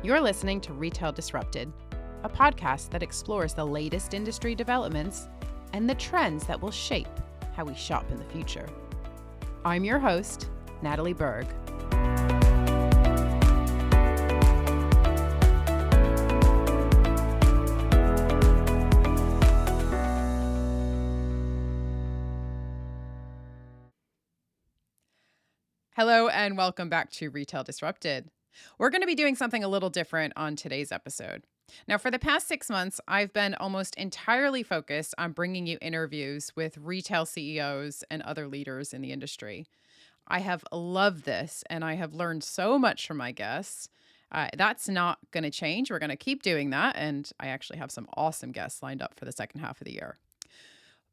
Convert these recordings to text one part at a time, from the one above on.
You're listening to Retail Disrupted, a podcast that explores the latest industry developments and the trends that will shape how we shop in the future. I'm your host, Natalie Berg. Hello and welcome back to Retail Disrupted. We're going to be doing something a little different on today's episode. Now, for the past 6 months, I've been almost entirely focused on bringing you interviews with retail CEOs and other leaders in the industry. I have loved this, and I have learned so much from my guests. That's not going to change. We're going to keep doing that, and I actually have some awesome guests lined up for the second half of the year.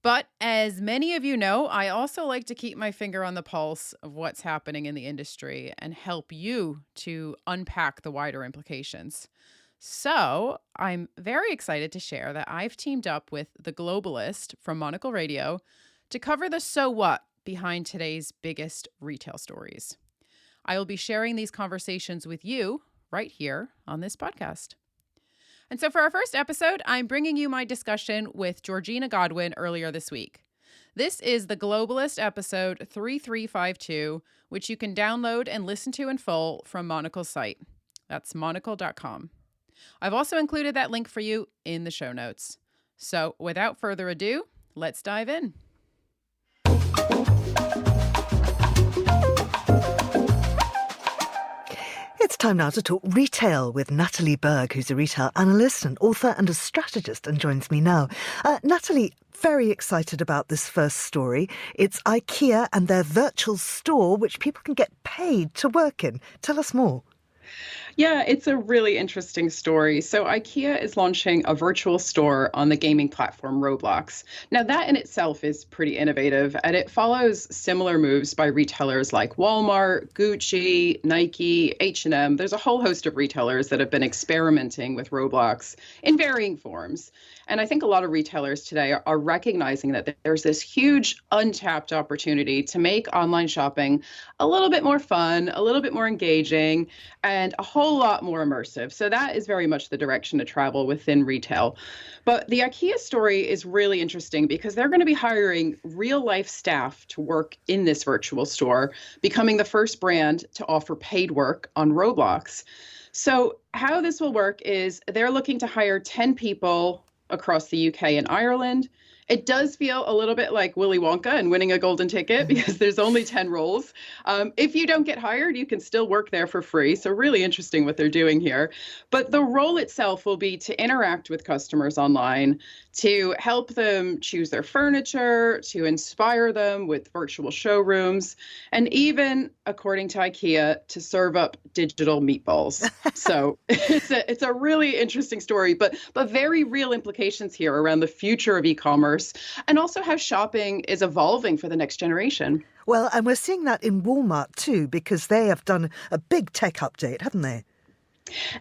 But as many of you know, I also like to keep my finger on the pulse of what's happening in the industry and help you to unpack the wider implications. So I'm very excited to share that I've teamed up with The Globalist from Monocle Radio to cover the so what behind today's biggest retail stories. I will be sharing these conversations with you right here on this podcast. And so for our first episode, I'm bringing you my discussion with Georgina Godwin earlier this week. This is The Globalist episode 3352, which you can download and listen to in full from Monocle's site. That's monocle.com. I've also included that link for you in the show notes. So without further ado, let's dive in. It's time now to talk retail with Natalie Berg, who's a retail analyst, an author and a strategist, and joins me now. Natalie, very excited about this first story. It's Ikea and their virtual store, which people can get paid to work in. Tell us more. Yeah, it's a really interesting story. So Ikea is launching a virtual store on the gaming platform Roblox. Now, that in itself is pretty innovative, and it follows similar moves by retailers like Walmart, Gucci, Nike, H&M. There's a whole host of retailers that have been experimenting with Roblox in varying forms. And I think a lot of retailers today are recognizing that there's this huge untapped opportunity to make online shopping a little bit more fun, a little bit more engaging, and a whole lot more immersive. So that is very much the direction to travel within retail. But the IKEA story is really interesting because they're going to be hiring real life staff to work in this virtual store, becoming the first brand to offer paid work on Roblox. So how this will work is they're looking to hire 10 people across the UK and Ireland. It does feel a little bit like Willy Wonka and winning a golden ticket because there's only 10 roles. If you don't get hired, you can still work there for free. So really interesting what they're doing here. But the role itself will be to interact with customers online, to help them choose their furniture, to inspire them with virtual showrooms, and even, according to IKEA, to serve up digital meatballs. So it's a really interesting story, but very real implications here around the future of e-commerce and also how shopping is evolving for the next generation. Well, and we're seeing that in Walmart too, because they have done a big tech update, haven't they?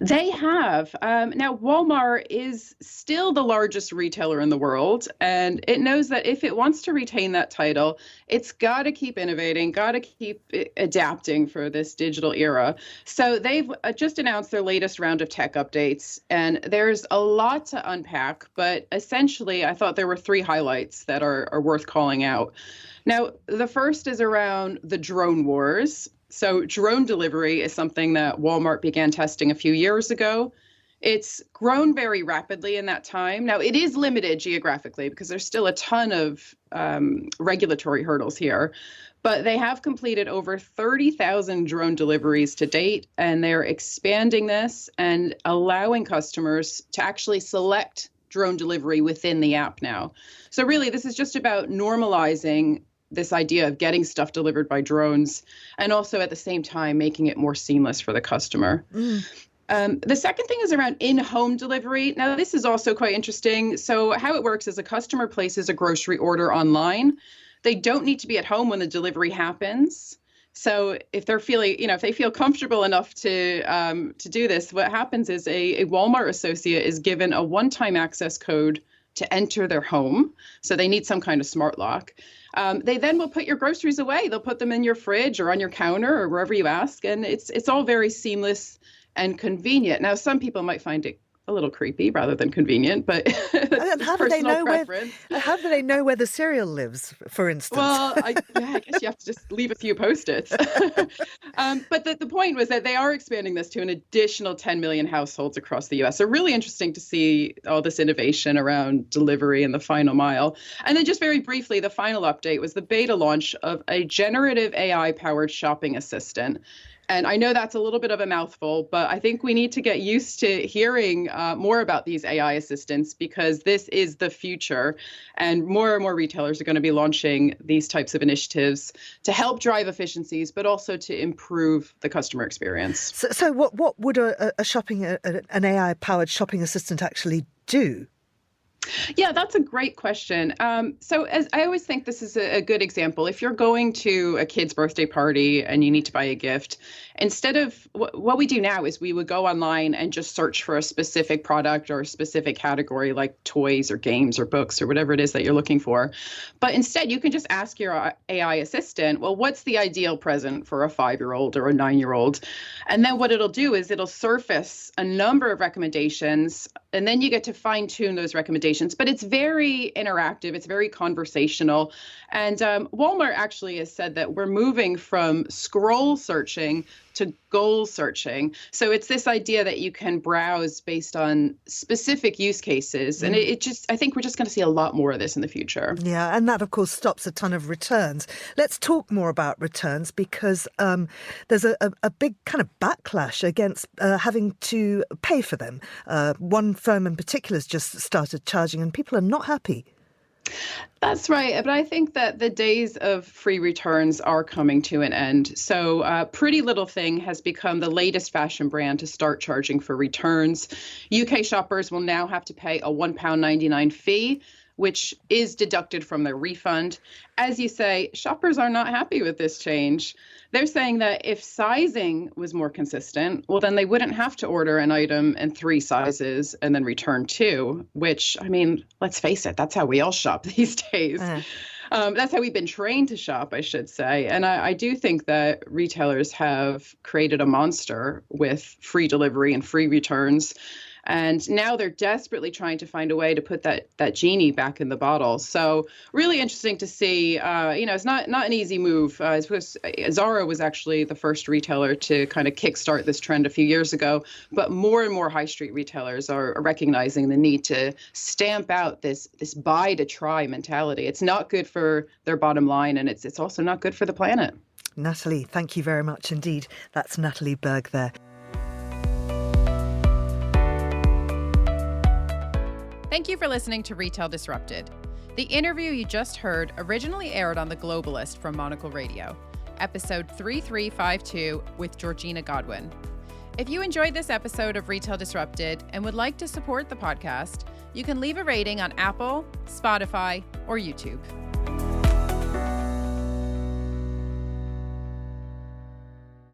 They have. Now, Walmart is still the largest retailer in the world, and it knows that if it wants to retain that title, it's got to keep innovating, got to keep adapting for this digital era. So they've just announced their latest round of tech updates, and there's a lot to unpack, but essentially, I thought there were 3 highlights that are worth calling out. Now, the first is around the drone wars. So drone delivery is something that Walmart began testing a few years ago. It's grown very rapidly in that time. Now, it is limited geographically because there's still a ton of regulatory hurdles here. But they have completed over 30,000 drone deliveries to date, and they're expanding this and allowing customers to actually select drone delivery within the app now. So really, this is just about normalizing this idea of getting stuff delivered by drones and also at the same time making it more seamless for the customer. The second thing is around in-home delivery. Now, this is also quite interesting. So how it works is a customer places a grocery order online. They don't need to be at home when the delivery happens. So if they're feeling, if they feel comfortable enough to do this, what happens is a Walmart associate is given a one-time access code to enter their home. So they need some kind of smart lock. They then will put your groceries away. They'll put them in your fridge or on your counter or wherever you ask. And it's all very seamless and convenient. Now, some people might find it a little creepy rather than convenient, but that's And just personal preference. how do they know where the cereal lives, for instance? Well, I guess you have to just leave a few Post-its. But the point was that they are expanding this to an additional 10 million households across the US. So really interesting to see all this innovation around delivery and the final mile. And then just very briefly, the final update was the beta launch of a generative AI-powered shopping assistant. And I know that's a little bit of a mouthful, but I think we need to get used to hearing more about these AI assistants because this is the future. And more retailers are going to be launching these types of initiatives to help drive efficiencies, but also to improve the customer experience. So what would an AI-powered shopping assistant actually do? Yeah, that's a great question. So as I always think this is a good example. If you're going to a kid's birthday party and you need to buy a gift, instead of what we do now is we would go online and just search for a specific product or a specific category like toys or games or books or whatever it is that you're looking for. But instead, you can just ask your AI assistant, well, what's the ideal present for a 5-year-old or a 9-year-old? And then what it'll do is it'll surface a number of recommendations, and then you get to fine tune those recommendations. But it's very interactive. It's very conversational. And Walmart actually has said that we're moving from scroll searching to goal searching. So it's this idea that you can browse based on specific use cases. And I think we're just going to see a lot more of this in the future. Yeah, and that, of course, stops a ton of returns. Let's talk more about returns because there's a big kind of backlash against having to pay for them. One firm in particular has just started charging and people are not happy. That's right. But I think that the days of free returns are coming to an end. So Pretty Little Thing has become the latest fashion brand to start charging for returns. UK shoppers will now have to pay a £1.99 fee, which is deducted from their refund. As you say, shoppers are not happy with this change. They're saying that if sizing was more consistent, well, then they wouldn't have to order an item in 3 sizes and then return 2, which, I mean, let's face it, that's how we all shop these days. That's how we've been trained to shop, I should say. And I do think that retailers have created a monster with free delivery and free returns. And now they're desperately trying to find a way to put that genie back in the bottle. So really interesting to see. It's not an easy move. I suppose Zara was actually the first retailer to kind of kickstart this trend a few years ago. But more and more high street retailers are recognizing the need to stamp out this buy to try mentality. It's not good for their bottom line, and it's also not good for the planet. Natalie, thank you very much indeed. That's Natalie Berg there. Thank you for listening to Retail Disrupted. The interview you just heard originally aired on The Globalist from Monocle Radio, episode 3352 with Georgina Godwin. If you enjoyed this episode of Retail Disrupted and would like to support the podcast, you can leave a rating on Apple, Spotify, or YouTube.